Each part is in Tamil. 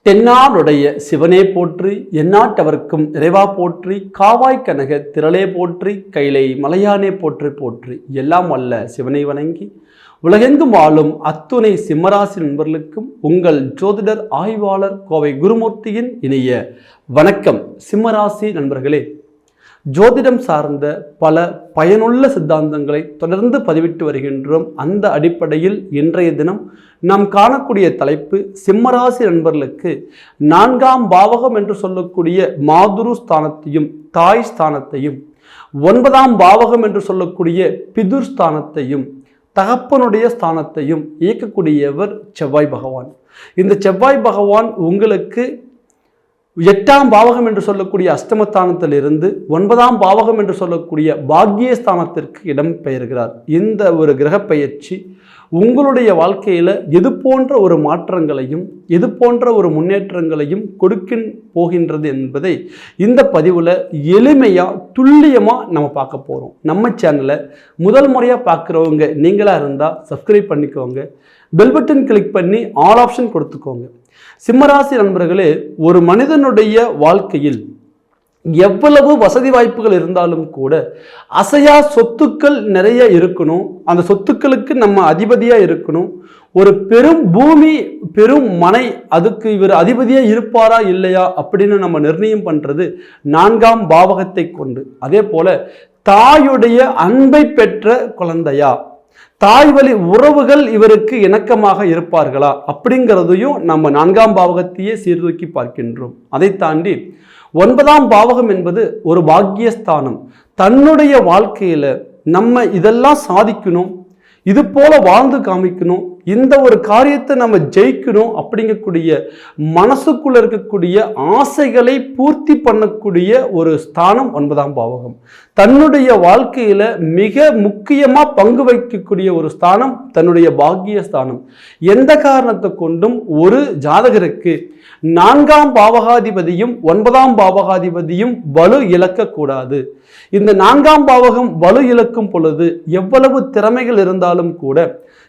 தென்னாடுடைய சிவனே போற்றி, எந்நாட்டவர்க்கும் இறைவா போற்றி, காவாய் கனக திரளே போற்றி, கைலை மலையானே போற்றி போற்றி. எல்லாம் அல்ல சிவனை வணங்கி உலகெங்கும் வாழும் அத்துணை சிம்மராசி நண்பர்களுக்கும் உங்கள் ஜோதிடர் ஆய்வாளர் கோவை குருமூர்த்தியின் இனிய வணக்கம். சிம்மராசி நண்பர்களே, ஜோதிடம் சார்ந்த பல பயனுள்ள சித்தாந்தங்களை தொடர்ந்து பதிவிட்டு வருகின்றோம். அந்த அடிப்படையில் இன்றைய தினம் நாம் காணக்கூடிய தலைப்பு, சிம்மராசி நண்பர்களுக்கு 4ஆம் பாவகம் என்று சொல்லக்கூடிய மாதுரு ஸ்தானத்தையும் தாய் ஸ்தானத்தையும், 9ஆம் பாவகம் என்று சொல்லக்கூடிய பிதுர் ஸ்தானத்தையும் தகப்பனுடைய ஸ்தானத்தையும் இயக்கக்கூடியவர் செவ்வாய் பகவான். இந்த செவ்வாய் பகவான் உங்களுக்கு 8ஆம் பாவகம் என்று சொல்லக்கூடிய அஷ்டமஸ்தானத்திலிருந்து 9ஆம் பாவகம் என்று சொல்லக்கூடிய பாக்கியஸ்தானத்திற்கு இடம் பெயர்கிறார். இந்த ஒரு கிரக பெயர்ச்சி உங்களுடைய வாழ்க்கையில் எது போன்ற ஒரு மாற்றங்களையும் எது போன்ற ஒரு முன்னேற்றங்களையும் கொடுக்க போகின்றது என்பதை இந்த பதிவில் எளிமையாக துல்லியமாக நம்ம பார்க்க போகிறோம். நம்ம சேனலை முதல் முறையாக பார்க்குறவங்க நீங்களாக இருந்தால் சப்ஸ்கிரைப் பண்ணிக்கோங்க, பெல் பட்டன் கிளிக் பண்ணி ஆல் ஆப்ஷன் கொடுத்துக்கோங்க. சிம்மராசி நண்பர்களே, ஒரு மனிதனுடைய வாழ்க்கையில் எவ்வளவு வசதி வாய்ப்புகள் இருந்தாலும் கூட அசையா சொத்துக்கள் நிறைய இருக்கணும். அந்த சொத்துக்களுக்கு நம்ம அதிபதியாக இருக்கணும். ஒரு பெரும் பூமி, பெரும் மனை, அதுக்கு இவர் அதிபதியாக இருப்பாரா இல்லையா அப்படின்னு நம்ம நிர்ணயம் பண்ணுறது 4ஆம் பாவகத்தை கொண்டு. அதே போல தாயுடைய அன்பை பெற்ற குழந்தையா, தாய் வழி உறவுகள் இவருக்கு இணக்கமாக இருப்பார்களா அப்படிங்கிறதையும் நம்ம 4ஆம் பாவகத்தையே சீர்தூக்கி பார்க்கின்றோம். அதை தாண்டி 9ஆம் பாவகம் என்பது ஒரு பாக்கியஸ்தானம். தன்னுடைய வாழ்க்கையில் நம்ம இதெல்லாம் சாதிக்கணும், இது போல வாழ்ந்து காமிக்கணும், இந்த ஒரு காரியத்தை நம்ம ஜெயிக்கணும் அப்படிங்கக்கூடிய மனசுக்குள்ள இருக்கக்கூடிய ஆசைகளை பூர்த்தி பண்ணக்கூடிய ஒரு ஸ்தானம் 9ஆம் பாவகம். தன்னுடைய வாழ்க்கையில மிக முக்கியமாக பங்கு வகிக்கக்கூடிய ஒரு ஸ்தானம் தன்னுடைய பாக்கிய ஸ்தானம். எந்த காரணத்தை கொண்டும் ஒரு ஜாதகருக்கு 4ஆம் பாவகாதிபதியும் 9ஆம் பாவகாதிபதியும் வலு இழக்கக்கூடாது. இந்த 4ஆம் பாவகம் வலு இழக்கும் பொழுது எவ்வளவு திறமைகள் இருந்தாலும் கூட,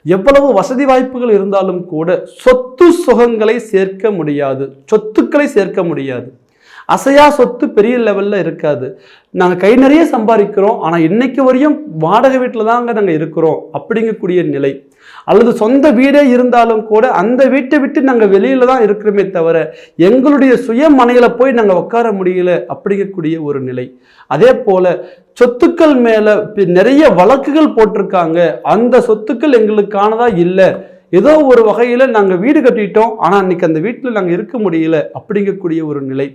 எவ்வளவு வசதி வாய்ப்புகள் இருந்தாலும் கூட சொத்து சுகங்களை சேர்க்க முடியாது, சொத்துக்களை சேர்க்க முடியாது. அசையா சொத்து பெரிய லெவலில் இருக்காது. நாங்கள் கை நிறைய சம்பாதிக்கிறோம், ஆனால் இன்னைக்கு வரையும் வாடகை வீட்டில் தாங்க நாங்கள் இருக்கிறோம் அப்படிங்கக்கூடிய நிலை, அல்லது சொந்த வீடே இருந்தாலும் கூட அந்த வீட்டை விட்டு நாங்கள் வெளியில தான் இருக்கிறோமே தவிர எங்களுடைய சுய மனையில் போய் நாங்கள் உட்கார முடியல அப்படிங்கக்கூடிய ஒரு நிலை. அதே போல சொத்துக்கள் மேல நிறைய வழக்குகள் போட்டிருக்காங்க, அந்த சொத்துக்கள் எங்களுக்கானதா இல்லை, ஏதோ ஒரு வகையில் நாங்கள் வீடு கட்டிட்டோம் ஆனால் அன்னைக்கு அந்த வீட்டில் நாங்கள் இருக்க முடியல அப்படிங்கக்கூடிய ஒரு நிலை.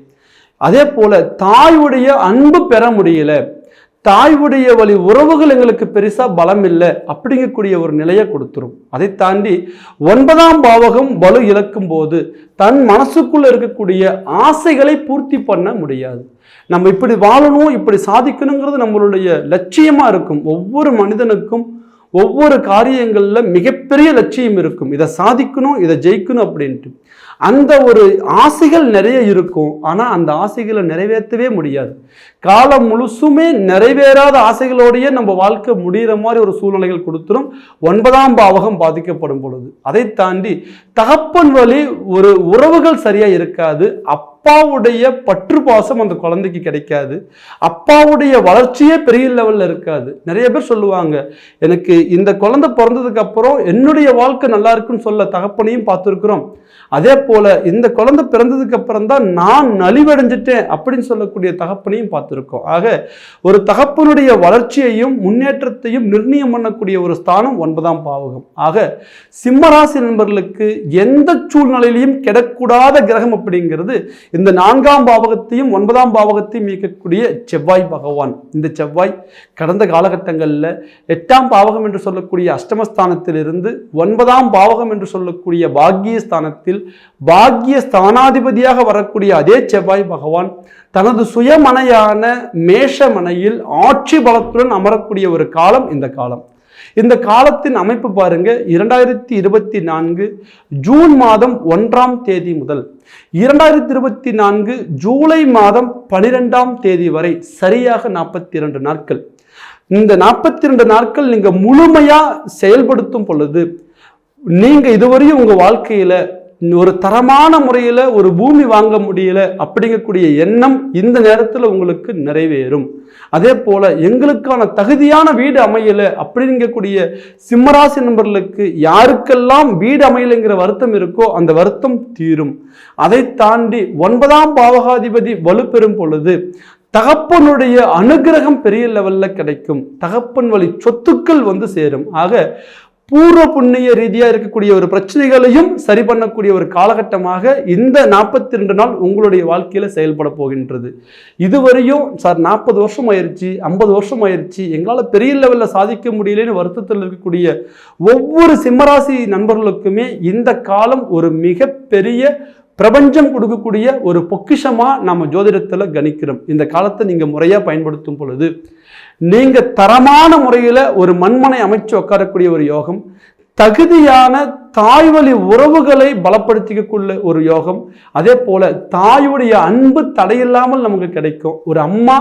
அதே போல தாயுடைய அன்பு பெற முடியல, தாயுடைய வழி உறவுகள் எங்களுக்கு பெருசா பலம் இல்லை அப்படிங்கக்கூடிய ஒரு நிலையை கொடுத்துரும். அதை தாண்டி 9ஆம் பாவகம் வலு இழக்கும் போது தன் மனசுக்குள்ள இருக்கக்கூடிய ஆசைகளை பூர்த்தி பண்ண முடியாது. நம்ம இப்படி வாழணும், இப்படி சாதிக்கணுங்கிறது நம்மளுடைய லட்சியமா இருக்கும். ஒவ்வொரு மனிதனுக்கும் ஒவ்வொரு காரியங்களில் மிகப்பெரிய லட்சியம் இருக்கும், இதை சாதிக்கணும், இதை ஜெயிக்கணும் அப்படின்ட்டு. அந்த ஒரு ஆசைகள் நிறைய இருக்கும், ஆனால் அந்த ஆசைகளை நிறைவேற்றவே முடியாது. காலம் முழுசுமே நிறைவேறாத ஆசைகளோடையே நம்ம வாழ்க்கை முடிகிற மாதிரி ஒரு சூழ்நிலைகள் கொடுத்துரும் 9ஆம் பாவகம் பாதிக்கப்படும் பொழுது. அதை தாண்டி தகப்பன் வழி ஒரு உறவுகள் சரியா இருக்காது, அப்பாவுடைய பற்று பாசம் அந்த குழந்தைக்கு கிடைக்காது, அப்பாவுடைய வளர்ச்சியே பெரிய லெவலில் இருக்காது. நிறைய பேர் சொல்லுவாங்க, எனக்கு இந்த குழந்தை பிறந்ததுக்கு அப்புறம் என்னுடைய வாழ்க்கை நல்லா இருக்குன்னு சொல்ல தகப்பனையும் பார்த்துருக்குறோம், அதே போல இந்த குழந்தை பிறந்ததுக்கு அப்புறம் தான் நான் நலிவடைஞ்சிட்டேன் அப்படின்னு சொல்லக்கூடிய தகப்பனையும் பார்த்துருக்கோம். ஆக ஒரு தகப்பனுடைய வளர்ச்சியையும் முன்னேற்றத்தையும் நிர்ணயம் பண்ணக்கூடிய ஒரு ஸ்தானம் 9ஆம் பாவகம். ஆக சிம்மராசி நண்பர்களுக்கு எந்த சூழ்நிலையிலையும் கிடக்கூடாத கிரகம் அப்படிங்கிறது இந்த 4ஆம் பாவகத்தையும் 9ஆம் பாவகத்தையும் இயக்கக்கூடிய செவ்வாய் பகவான். இந்த செவ்வாய் கடந்த காலகட்டங்களில் 8ஆம் பாவகம் என்று சொல்லக்கூடிய அஷ்டமஸ்தானத்திலிருந்து 9ஆம் பாவகம் என்று சொல்லக்கூடிய பாக்கியஸ்தானத்தில் பாக்கிய ஸ்தானாதிபதியாக வரக்கூடிய அதே செவ்வாய் பகவான் தனது சுயமனையான மேஷமனையில் ஆட்சி பலத்துடன் அமரக்கூடிய ஒரு காலம் இந்த காலம். இந்த காலத்தின் அமைப்பு பாருங்க, 2024 ஜூன் மாதம் 1ஆம் தேதி முதல் 2024 ஜூலை மாதம் 12ஆம் தேதி வரை சரியாக 42 நாட்கள். இந்த 42 நாட்கள் நீங்க முழுமையா செயல்படுத்தும் பொழுது நீங்க இதுவரையும் உங்க வாழ்க்கையில ஒரு தரமான முறையில் ஒரு பூமி வாங்க முடியல அப்படிங்கக்கூடிய எண்ணம் இந்த நேரத்தில் உங்களுக்கு நிறைவேறும். அதே போல எங்களுக்கான தகுதியான வீடு அமையல அப்படிங்கக்கூடிய சிம்மராசி நண்பர்களுக்கு யாருக்கெல்லாம் வீடு அமையலைங்கிற வருத்தம் இருக்கோ அந்த வருத்தம் தீரும். அதை தாண்டி 9ஆம் பாவகாதிபதி வலுப்பெறும் பொழுது தகப்பனுடைய அனுகிரகம் பெரிய லெவல்ல கிடைக்கும். தகப்பன் வழி சொத்துக்கள் வந்து சேரும். ஆக பூர்வ புண்ணிய ரீதியா இருக்கக்கூடிய ஒரு பிரச்சனைகளையும் சரி பண்ணக்கூடிய ஒரு காலகட்டமாக இந்த 42 நாள் உங்களுடைய வாழ்க்கையில செயல்பட போகின்றது. இதுவரையும் சார் 40 வருஷம் ஆயிருச்சு, 50 வருஷம் ஆயிருச்சு, எங்களால் பெரிய லெவலில் சாதிக்க முடியலன்னு வருத்தத்தில் இருக்கக்கூடிய ஒவ்வொரு சிம்மராசி நண்பர்களுக்குமே இந்த காலம் ஒரு மிகப்பெரிய பிரபஞ்சம் கொடுக்கக்கூடிய ஒரு பொக்கிஷமா நாம ஜோதிடத்துல கணிக்கிறோம். இந்த காலத்தை நீங்க முறையா பயன்படுத்தும் பொழுது நீங்க தரமான முறையில ஒரு மண்மனை அமைச்சு உட்காரக்கூடிய ஒரு யோகம், தகுதியான தாய்வழி உறவுகளை பலப்படுத்திக்கக்கூடிய ஒரு யோகம், அதே போல தாயுடைய அன்பு தடையில்லாமல் நமக்கு கிடைக்கும். ஒரு அம்மா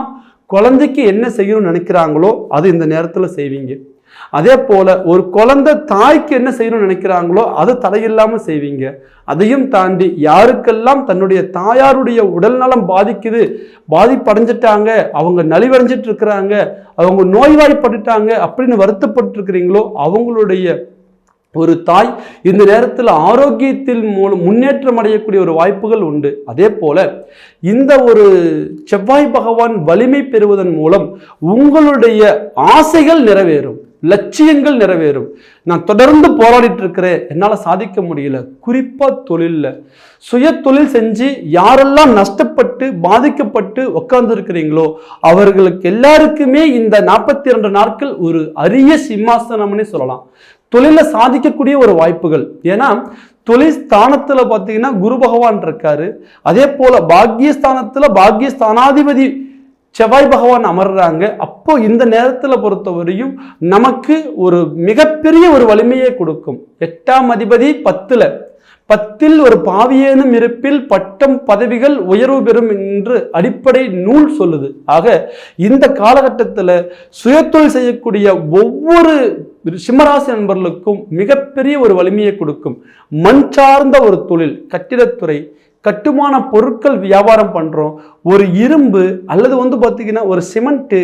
குழந்தைக்கு என்ன செய்யணும்னு நினைக்கிறாங்களோ அது இந்த நேரத்தில் செய்வீங்க. அதே போல ஒரு குழந்தை தாய்க்கு என்ன செய்யணும்னு நினைக்கிறாங்களோ அது தடையில்லாமல் செய்வீங்க. அதையும் தாண்டி யாருக்கெல்லாம் தன்னுடைய தாயாருடைய உடல்நலம் பாதிக்குது, பாதிப்படைஞ்சிட்டாங்க, அவங்க நலிவடைஞ்சிட்டு இருக்கிறாங்க, அவங்க நோய்வாய்ப்பட்டுட்டாங்க அப்படின்னு வருத்தப்பட்டு இருக்கிறீங்களோ அவங்களுடைய ஒரு தாய் இந்த நேரத்தில் ஆரோக்கியத்தில் மூலம் முன்னேற்றம் அடையக்கூடிய ஒரு வாய்ப்புகள் உண்டு. அதே போல இந்த ஒரு செவ்வாய் பகவான் வலிமை பெறுவதன் மூலம் உங்களுடைய ஆசைகள் நிறைவேறும், லட்சியங்கள் நிறைவேறும். நான் தொடர்ந்து போராடிட்டு இருக்கிறேன், என்னால் சாதிக்க முடியல. குறிப்பாக தொழிலில் சுய தொழில் செஞ்சு யாரெல்லாம் நஷ்டப்பட்டு பாதிக்கப்பட்டு உட்கார்ந்து இருக்கிறீங்களோ அவர்களுக்கு எல்லாருக்குமே இந்த 42 நாட்கள் ஒரு அரிய சிம்மாசனம்னு சொல்லலாம். தொழில சாதிக்கக்கூடிய ஒரு வாய்ப்புகள். ஏன்னா தொழில் ஸ்தானத்துல பார்த்தீங்கன்னா குரு பகவான் இருக்காரு. அதே போல பாக்கியஸ்தானத்துல பாக்கியஸ்தானாதிபதி செவ்வாய் பகவான் அமர்றாங்க. அப்போ இந்த நேரத்தில் பொறுத்தவரையும் நமக்கு ஒரு மிகப்பெரிய ஒரு வலிமையை கொடுக்கும். 8ஆம் அதிபதி 10ல் ஒரு பாவியேனும் இருப்பில் பட்டம் பதவிகள் உயர்வு பெறும் என்று அடிப்படை நூல் சொல்லுது. ஆக இந்த காலகட்டத்தில் சுயத்தொழில் செய்யக்கூடிய ஒவ்வொரு சிம்மராசி நண்பர்களுக்கும் மிகப்பெரிய ஒரு வலிமையை கொடுக்கும். மண் சார்ந்த ஒரு தொழில், கட்டிடத்துறை, கட்டுமான பொருட்கள் வியாபாரம் பண்ணுறோம், ஒரு இரும்பு அல்லது வந்து பார்த்திங்கன்னா ஒரு சிமெண்ட்டு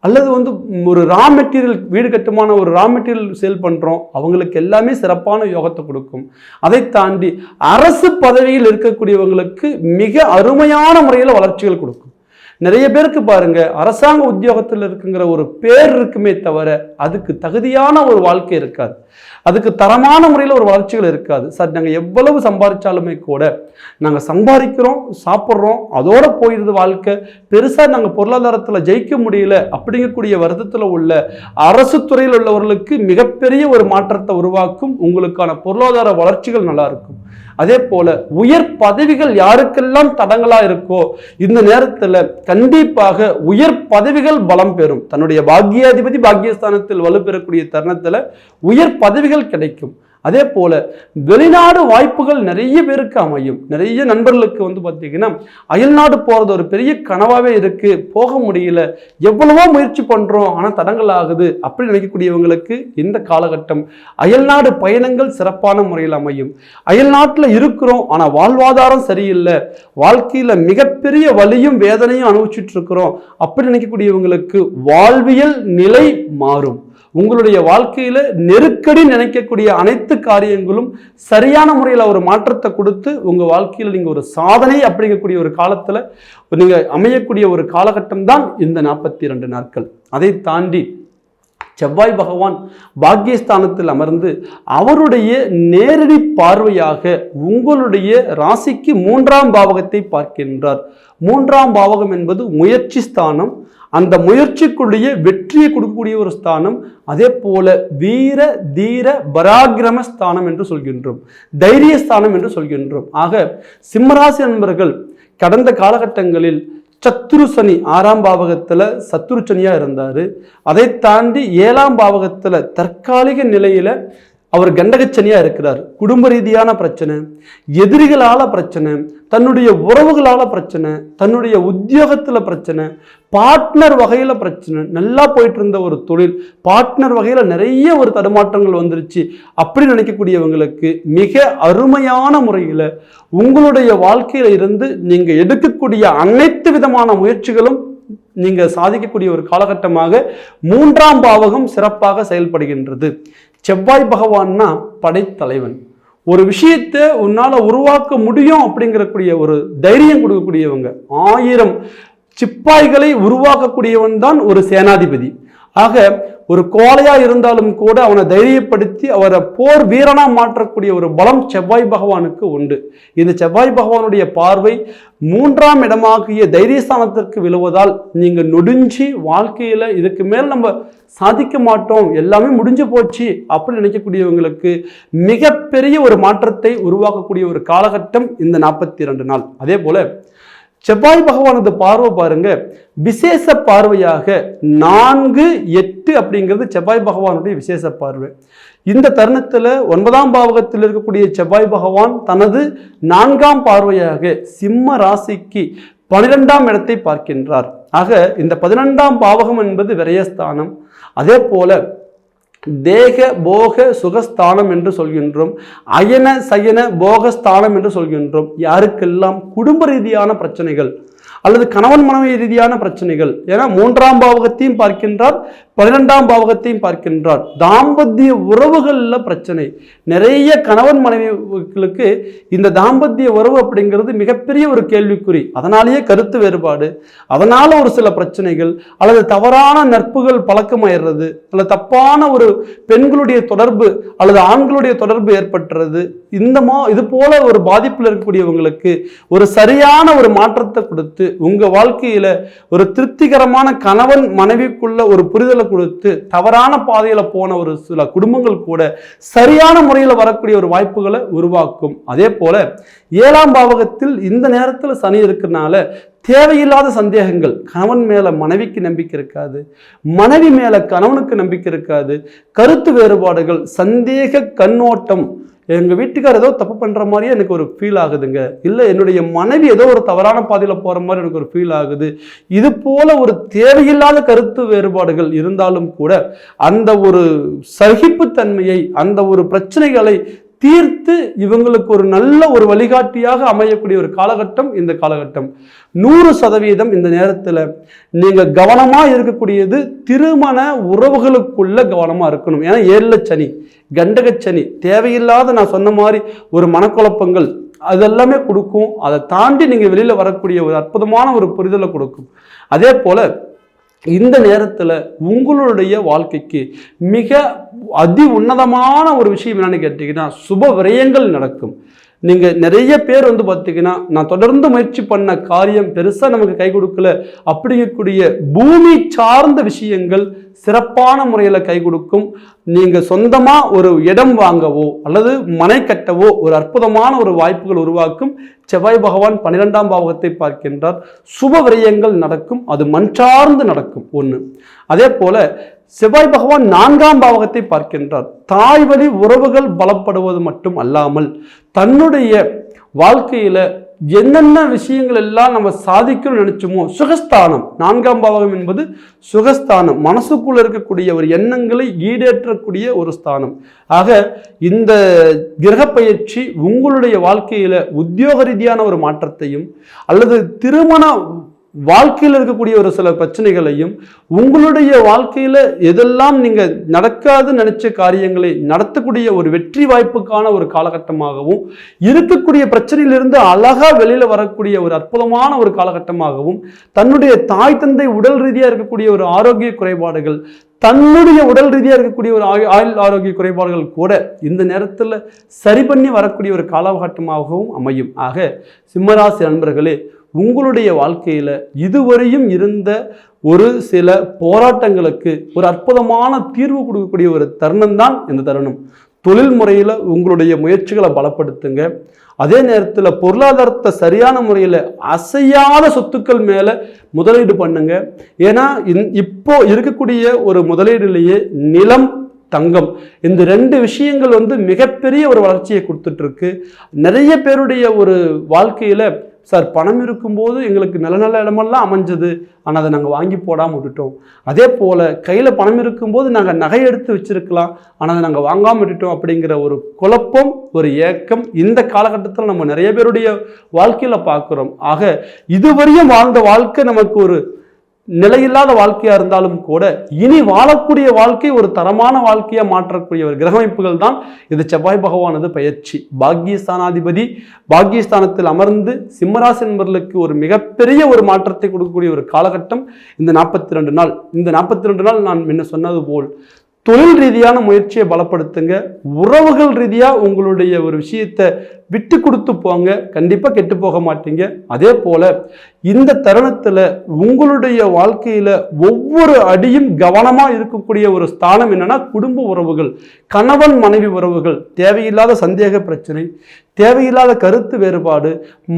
அல்லது வந்து ஒரு ரா மெட்டீரியல், வீடு கட்டுமான ஒரு ரா மெட்டீரியல் சேல் பண்ணுறோம், அவங்களுக்கு எல்லாமே சிறப்பான யோகத்தை கொடுக்கும். அதை தாண்டி அரசு பதவியில் இருக்கக்கூடியவங்களுக்கு மிக அருமையான முறையில் வளர்ச்சிகள் கொடுக்கும். நிறைய பேருக்கு பாருங்க அரசாங்க உத்தியோகத்தில் இருக்குங்கிற ஒரு பேர் இருக்குமே தவிர அதுக்கு தகுதியான ஒரு வாழ்க்கை இருக்காது, அதுக்கு தரமான முறையில் ஒரு வளர்ச்சிகள் இருக்காது. சார் நாங்கள் எவ்வளவு சம்பாதிச்சாலுமே கூட நாங்கள் சம்பாதிக்கிறோம், சாப்பிட்றோம், அதோட போயிடுது வாழ்க்கை, பெருசாக நாங்கள் பொருளாதாரத்தில் ஜெயிக்க முடியல அப்படிங்கக்கூடிய வருத்தத்தில் உள்ள அரசு துறையில் உள்ளவர்களுக்கு மிகப்பெரிய ஒரு மாற்றத்தை உருவாக்கும். உங்களுக்கான பொருளாதார வளர்ச்சிகள் நல்லா இருக்கும். அதே போல உயர் பதவிகள் யாருக்கெல்லாம் தடங்களா இருக்கோ இந்த நேரத்தில் கண்டிப்பாக உயர் பதவிகள் பலம் பெறும். தன்னுடைய பாக்கியாதிபதி பாக்கியஸ்தானத்தில் வலுப்பெறக்கூடிய தருணத்தில் உயர் பதவிகள் கிடைக்கும். அதே போல வெளிநாடு வாய்ப்புகள் நிறைய பேருக்கு அமையும். நிறைய நண்பர்களுக்கு வந்து பார்த்தீங்கன்னா அயல்நாடு போகிறது ஒரு பெரிய கனவாகவே இருக்கு, போக முடியல, எவ்வளவோ முயற்சி பண்ணுறோம் ஆனால் தடங்கள் ஆகுது அப்படி நினைக்கக்கூடியவங்களுக்கு இந்த காலகட்டம் அயல்நாடு பயணங்கள் சிறப்பான முறையில் அமையும். அயல்நாட்டில் இருக்கிறோம் ஆனால் வாழ்வாதாரம் சரியில்லை, வாழ்க்கையில் மிகப்பெரிய வலியும் வேதனையும் அனுபவிச்சுட்டு இருக்கிறோம் அப்படி நினைக்கக்கூடியவங்களுக்கு வாழ்வியல் நிலை மாறும். உங்களுடைய வாழ்க்கையில நெருக்கடி நினைக்கக்கூடிய அனைத்து காரியங்களும் சரியான முறையில் ஒரு மாற்றத்தை கொடுத்து உங்க வாழ்க்கையில் நீங்க ஒரு சாதனை அப்படிங்கக்கூடிய ஒரு காலத்துல நீங்க அமையக்கூடிய ஒரு காலகட்டம் தான் இந்த 42 நாட்கள். அதை தாண்டி செவ்வாய் பகவான் பாக்கியஸ்தானத்தில் அமர்ந்து அவருடைய நேரடி பார்வையாக உங்களுடைய ராசிக்கு 3ஆம் பாவகத்தை பார்க்கின்றார். 3ஆம் பாவகம் என்பது முயற்சி ஸ்தானம், அந்த முயற்சிக்குள்ளேயே வெற்றியை கொடுக்கக்கூடிய ஒரு ஸ்தானம். அதே போல வீர தீர பராக்கிரம ஸ்தானம் என்று சொல்கின்றோம், தைரிய ஸ்தானம் என்று சொல்கின்றோம். ஆக சிம்மராசி நண்பர்கள் கடந்த காலகட்டங்களில் சத்துரு சனி 6ஆம் பாவகத்தில் சத்துரு சனியாக இருந்தார். அதை தாண்டி 7ஆம் பாவகத்தில் தற்காலிக நிலையில் அவர் கண்டகச்சனியா இருக்கிறார். குடும்ப ரீதியான பிரச்சனை, எதிரிகளால பிரச்சனை, தன்னுடைய உறவுகளால பிரச்சனை, தன்னுடைய உத்தியோகத்துல பிரச்சனை, பார்ட்னர் வகையில பிரச்சனை, நல்லா போயிட்டு இருந்த ஒரு தொழில் பார்ட்னர் வகையில நிறைய ஒரு தடுமாற்றங்கள் வந்துருச்சு அப்படி நினைக்கக்கூடியவங்களுக்கு மிக அருமையான முறையில் உங்களுடைய வாழ்க்கையில இருந்து நீங்க எடுக்கக்கூடிய அனைத்து விதமான முயற்சிகளும் நீங்க சாதிக்கக்கூடிய ஒரு காலகட்டமாக 3ஆம் பாவகம் சிறப்பாக செயல்படுகின்றது. செவ்வாய் பகவான்னா படைத்தலைவன். ஒரு விஷயத்தை உன்னால உருவாக்க முடியும் அப்படிங்கக்கூடிய ஒரு தைரியம் கொடுக்கக்கூடியவங்க. 1000 சிப்பாய்களை உருவாக்கக்கூடியவன் தான் ஒரு சேனாதிபதி. ஆக ஒரு கோழையா இருந்தாலும் கூட அவனை தைரியப்படுத்தி அவரை போர் வீரனா மாற்றக்கூடிய ஒரு பலம் செவ்வாய் பகவானுக்கு உண்டு. இந்த செவ்வாய் பகவானுடைய பார்வை 3ஆம் இடமாகிய தைரியஸ்தானத்திற்கு விழுவதால் நீங்க நொடிஞ்சி வாழ்க்கையில இதுக்கு மேல் நம்ம சாதிக்க மாட்டோம், எல்லாமே முடிஞ்சு போச்சு அப்படி நினைக்கக்கூடியவங்களுக்கு மிகப்பெரிய ஒரு மாற்றத்தை உருவாக்கக்கூடிய ஒரு காலகட்டம் இந்த 42 நாள். அதே போல செவ்வாய் பகவானது பார்வை பாருங்க, விசேஷ பார்வையாக 4, 8 அப்படிங்கிறது செவ்வாய் பகவானுடைய விசேஷ பார்வை. இந்த தருணத்தில் 9ஆம் பாவகத்தில் இருக்கக்கூடிய செவ்வாய் பகவான் தனது 4ஆம் பார்வையாக சிம்ம ராசிக்கு 12ஆம் இடத்தை பார்க்கின்றார். ஆக இந்த 12ஆம் பாவகம் என்பது விரயஸ்தானம். அதே போல தேக போக சுகஸ்தானம் என்று சொல்கின்றோம், அயன சயன போகஸ்தானம் என்று சொல்கின்றோம். யாருக்கெல்லாம் குடும்ப ரீதியான பிரச்சனைகள் அல்லது கணவன் மனைவி ரீதியான பிரச்சனைகள், ஏன்னா 3ஆம் பாவகத்தையும் பார்க்கின்றார், 12ஆம் பாவகத்தையும் பார்க்கின்றார். தாம்பத்திய உறவுகள்ல பிரச்சனை நிறைய கணவன் மனைவிகளுக்கு இந்த தாம்பத்திய உறவு அப்படிங்கிறது மிகப்பெரிய ஒரு கேள்விக்குறி. அதனாலேயே கருத்து வேறுபாடு, அதனால ஒரு சில பிரச்சனைகள் அல்லது தவறான நட்புகள் பழக்கமாயிடுறது அல்லது தப்பான ஒரு பெண்களுடைய தொடர்பு அல்லது ஆண்களுடைய தொடர்பு ஏற்பட்டுறது. இது போல ஒரு பாதிப்பில் இருக்கக்கூடியவங்களுக்கு ஒரு சரியான ஒரு மாற்றத்தை கொடுத்து உங்க வாழ்க்கையில ஒரு திருப்திகரமான கணவன் மனைவிக்குள்ள ஒரு புரிதலை கொடுத்து தவறான பாதையில போன ஒரு சில குடும்பங்கள் கூட சரியான முறையில் வரக்கூடிய ஒரு வாய்ப்புகளை உருவாக்கும். அதே போல 7ஆம் பாவகத்தில் இந்த நேரத்தில் சனி இருக்கிறனால தேவையில்லாத சந்தேகங்கள், கணவன் மேல மனைவிக்கு நம்பிக்கை இருக்காது, மனைவி மேல கணவனுக்கு நம்பிக்கை இருக்காது, கருத்து வேறுபாடுகள், சந்தேக கண்ணோட்டம், எங்கள் வீட்டுக்கார் ஏதோ தப்பு பண்ணுற மாதிரியே எனக்கு ஒரு ஃபீல் ஆகுதுங்க, இல்லை என்னுடைய மனைவி ஏதோ ஒரு தவறான பாதையில் போகிற மாதிரி எனக்கு ஒரு ஃபீல் ஆகுது. இது போல ஒரு தேவையில்லாத கருத்து வேறுபாடுகள் இருந்தாலும் கூட அந்த ஒரு சகிப்புத்தன்மையை, அந்த ஒரு பிரச்சனைகளை தீர்த்து இவங்களுக்கு ஒரு நல்ல ஒரு வழிகாட்டியாக அமையக்கூடிய ஒரு காலகட்டம் இந்த காலகட்டம். 100% இந்த நேரத்தில் நீங்கள் கவனமாக இருக்கக்கூடியது திருமண உறவுகளுக்குள்ள கவனமாக இருக்கணும். ஏன்னா 7 சனி, கண்டகச்சனி, தேவையில்லாத நான் சொன்ன மாதிரி ஒரு மனக்குழப்பங்கள் அதெல்லாமே கொடுக்கும். அதை தாண்டி நீங்கள் வெளியில் வரக்கூடிய ஒரு அற்புதமான ஒரு புரிதலை கொடுக்கும். அதே போல் இந்த நேரத்தில் உங்களுடைய வாழ்க்கைக்கு மிக அதி உன்னதமான ஒரு விஷயம் என்னன்னு கேட்டீங்கன்னா சுப விரயங்கள் நடக்கும். நீங்கள் நிறைய பேர் பார்த்தீங்கன்னா நான் தொடர்ந்து முயற்சி பண்ண காரியம் பெருசாக நமக்கு கை கொடுக்கல அப்படிங்கக்கூடிய பூமி சார்ந்த விஷயங்கள் சிறப்பான முறையில் கை கொடுக்கும். நீங்கள் சொந்தமாக ஒரு இடம் வாங்கவோ அல்லது மனை கட்டவோ ஒரு அற்புதமான ஒரு வாய்ப்புகள் உருவாக்கும். செவ்வாய் பகவான் 12ஆம் பாவகத்தை பார்க்கின்றார். சுப விரயங்கள் நடக்கும், அது மண் சார்ந்து நடக்கும். ஒன்று. அதே போல செவ்வாய் பகவான் 4ஆம் பாவகத்தை பார்க்கின்றார். தாய் வழி உறவுகள் பலப்படுவது மட்டும் அல்லாமல் தன்னுடைய வாழ்க்கையில என்னென்ன விஷயங்கள் எல்லாம் நம்ம சாதிக்கணும்னு நினைச்சோமோ சுகஸ்தானம், 4ஆம் பாவகம் என்பது சுகஸ்தானம், மனசுக்குள்ள இருக்கக்கூடிய ஒரு எண்ணங்களை ஈடேற்றக்கூடிய ஒரு ஸ்தானம். ஆக இந்த கிரக பயிற்சி உங்களுடைய வாழ்க்கையில உத்தியோக ரீதியான ஒரு மாற்றத்தையும் அல்லது திருமண வாழ்க்கையில் இருக்கக்கூடிய ஒரு சில பிரச்சனைகளையும் உங்களுடைய வாழ்க்கையில எதெல்லாம் நீங்க நடக்காது நினைச்ச காரியங்களை நடத்தக்கூடிய ஒரு வெற்றி வாய்ப்புக்கான ஒரு காலகட்டமாகவும் இருக்கக்கூடிய பிரச்சனையிலிருந்து அழகா வெளியில வரக்கூடிய ஒரு அற்புதமான ஒரு காலகட்டமாகவும் தன்னுடைய தாய் தந்தை உடல் ரீதியா இருக்கக்கூடிய ஒரு ஆரோக்கிய குறைபாடுகள், தன்னுடைய உடல் ரீதியாக இருக்கக்கூடிய ஒரு ஆயுள் ஆரோக்கிய குறைபாடுகள் கூட இந்த நேரத்தில் சரி பண்ணி வரக்கூடிய ஒரு காலகட்டமாகவும் அமையும். ஆக சிம்மராசி நண்பர்களே, உங்களுடைய வாழ்க்கையில் இதுவரையும் இருந்த ஒரு சில போராட்டங்களுக்கு ஒரு அற்புதமான தீர்வு கொடுக்கக்கூடிய ஒரு தருணம் தான் இந்த தருணம். தொழில் முறையில் உங்களுடைய முயற்சிகளை பலப்படுத்துங்க. அதே நேரத்தில் பொருளாதாரத்தை சரியான முறையில் அசையாத சொத்துக்கள் மேலே முதலீடு பண்ணுங்க. ஏன்னா இப்போ இருக்கக்கூடிய ஒரு முதலீடுலேயே நிலம், தங்கம். இந்த 2 விஷயங்கள் மிகப்பெரிய ஒரு வளர்ச்சியை கொடுத்துட்டு இருக்கு. நிறைய பேருடைய ஒரு வாழ்க்கையில சார் பணம் இருக்கும்போது எங்களுக்கு நல்ல நல்ல இடமெல்லாம் அமைஞ்சது, ஆனால் அதை நாங்கள் வாங்கி போடாமல் விட்டுட்டோம். அதே போல் கையில் பணம் இருக்கும்போது நாங்கள் நகை எடுத்து வச்சிருக்கலாம், ஆனால் அதை நாங்கள் வாங்காமல் விட்டுட்டோம் அப்படிங்கிற ஒரு குழப்பம், ஒரு ஏக்கம் இந்த காலகட்டத்தில் நம்ம நிறைய பேருடைய வாழ்க்கையில் பார்க்குறோம். ஆக இதுவரையும் வாழ்ந்த வாழ்க்கை நமக்கு ஒரு நிலையில்லாத வாழ்க்கையா இருந்தாலும் கூட இனி வாழக்கூடிய வாழ்க்கை ஒரு தரமான வாழ்க்கையா மாற்றக்கூடிய ஒரு கிரகமைப்புகள் தான் இது. செவ்வாய் பகவானது பயிற்சி பாக்கியஸ்தானாதிபதி பாக்கியஸ்தானத்தில் அமர்ந்து சிம்மராசி என்பவர்களுக்கு ஒரு மிகப்பெரிய ஒரு மாற்றத்தை கொடுக்கக்கூடிய ஒரு காலகட்டம் இந்த 42 நாள். இந்த 42 நாள் நான் முன்ன சொன்னது போல் தொழில் ரீதியான முயற்சியை பலப்படுத்துங்க. உறவுகள் ரீதியாக உங்களுடைய ஒரு விஷயத்தை விட்டு கொடுத்து போங்க, கண்டிப்பாக கெட்டு போக மாட்டீங்க. அதே போல இந்த தருணத்தில் உங்களுடைய வாழ்க்கையில் ஒவ்வொரு அடியும் கவனமாக இருக்கக்கூடிய ஒரு ஸ்தானம் என்னன்னா குடும்ப உறவுகள், கணவன் மனைவி உறவுகள். தேவையில்லாத சந்தேக பிரச்சனை, தேவையில்லாத கருத்து வேறுபாடு,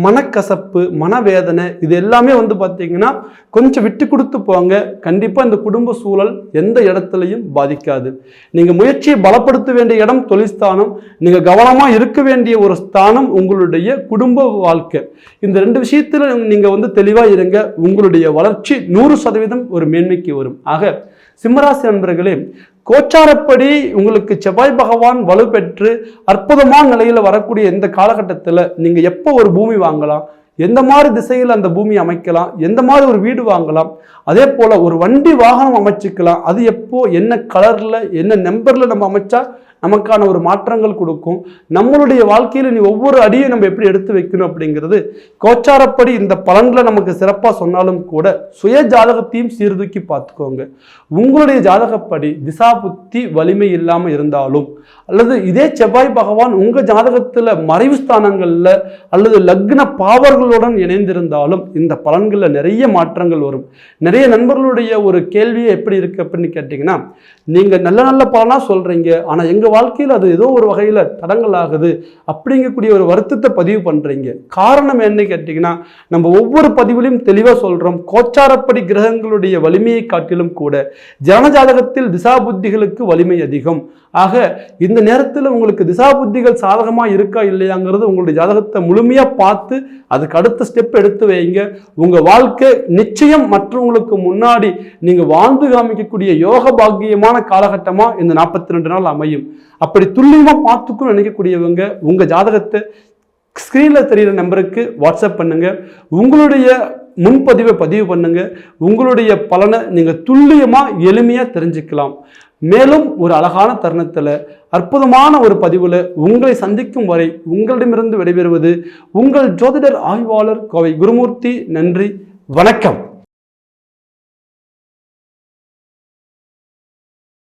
மனக்கசப்பு, மனவேதனை, இது எல்லாமே பார்த்தீங்கன்னா கொஞ்சம் விட்டு கொடுத்து போங்க. கண்டிப்பாக இந்த குடும்ப சூழல் எந்த இடத்துலையும் பாதிக்காது. நீங்கள் முயற்சியை பலப்படுத்த வேண்டிய இடம் தொழில்ஸ்தானம், நீங்கள் கவனமாக இருக்க வேண்டிய ஒரு ஸ்தானம் உங்களுடைய குடும்ப வாழ்க்கை. இந்த 2 விஷயத்தில் நீங்கள் தெளிவாக இருங்க. உங்களுடைய வளர்ச்சி 100% ஒரு மேன்மைக்கு வரும். ஆக சிம்மராசி நண்பர்களே, கோச்சாரப்படி உங்களுக்கு செவ்வாய் பகவான் வலுப்பெற்று அற்புதமான நிலையில் வரக்கூடிய இந்த காலகட்டத்தில் நீங்கள் எப்போ ஒரு பூமி வாங்கலாம், எந்த மாதிரி திசையில் அந்த பூமி அமைக்கலாம், எந்த மாதிரி ஒரு வீடு வாங்கலாம், அதே போல் ஒரு வண்டி வாகனம் அமைச்சிக்கலாம், அது எப்போ என்ன கலரில் என்ன நம்பரில் நம்ம அமைச்சா நமக்கான ஒரு மாற்றங்கள் கொடுக்கும். நம்மளுடைய வாழ்க்கையில் நீ ஒவ்வொரு அடியும் நம்ம எப்படி எடுத்து வைக்கணும் அப்படிங்கிறது கோச்சாரப்படி இந்த பலன்களை நமக்கு சிறப்பாக சொன்னாலும் கூட சுய ஜாதகத்தையும் சீர்தூக்கி பார்த்துக்கோங்க. உங்களுடைய ஜாதகப்படி திசா புத்தி வலிமை இல்லாமல் இருந்தாலும் அல்லது இதே செவ்வாய் பகவான் உங்கள் ஜாதகத்தில் மறைவு ஸ்தானங்களில் அல்லது லக்ன பாவர்களுடன் இணைந்திருந்தாலும் இந்த பலன்களில் நிறைய மாற்றங்கள் வரும். நிறைய நண்பர்களுடைய ஒரு கேள்வியே எப்படி இருக்கு அப்படின்னு கேட்டிங்கன்னா, நீங்கள் நல்ல நல்ல பலனாக சொல்கிறீங்க, ஆனால் எங்கள் வாழ்க்கையில் அது ஏதோ ஒரு வகையில் தடங்கள் ஆகுது அப்படிங்கக்கூடிய ஒரு வருத்தத்தை பதிவு பண்ணுறீங்க. காரணம் என்ன கேட்டிங்கன்னா, நம்ம ஒவ்வொரு பதிவிலையும் தெளிவாக சொல்கிறோம், கோச்சாரப்படி கிரகங்களுடைய வலிமையை காட்டிலும் கூட ஜனஜாதகத்தில் திசா புத்திகளுக்கு வலிமை அதிகம். ஆக இந்த நேரத்தில் உங்களுக்கு திசா புத்திகள் சாதகமாக இருக்கா இல்லையாங்கிறது உங்களுடைய ஜாதகத்தை முழுமையாக பார்த்து அதுக்கு அடுத்த ஸ்டெப் எடுத்து வைங்க. உங்கள் வாழ்க்கை நிச்சயம் மற்றவங்களுக்கு முன்னாடி நீங்கள் வாழ்ந்து காமிக்கக்கூடிய யோக பாக்கியமான காலகட்டமாக இந்த 42 நாள் அமையும். அப்படி துல்லியமாக பார்த்துக்கும் நினைக்கக்கூடியவங்க உங்கள் ஜாதகத்தை ஸ்க்ரீனில் தெரிகிற நம்பருக்கு வாட்ஸ்அப் பண்ணுங்க, உங்களுடைய முன்பதிவை பதிவு பண்ணுங்க. உங்களுடைய பலனை நீங்கள் துல்லியமாக எளிமையாக தெரிஞ்சுக்கலாம். மேலும் ஒரு அழகான தருணத்தில் அற்புதமான ஒரு பதிவில் உங்களை சந்திக்கும் வரை உங்களிடமிருந்து விடைபெறுவது உங்கள் ஜோதிடர் ஆய்வாளர் கோவை குருமூர்த்தி. நன்றி, வணக்கம்.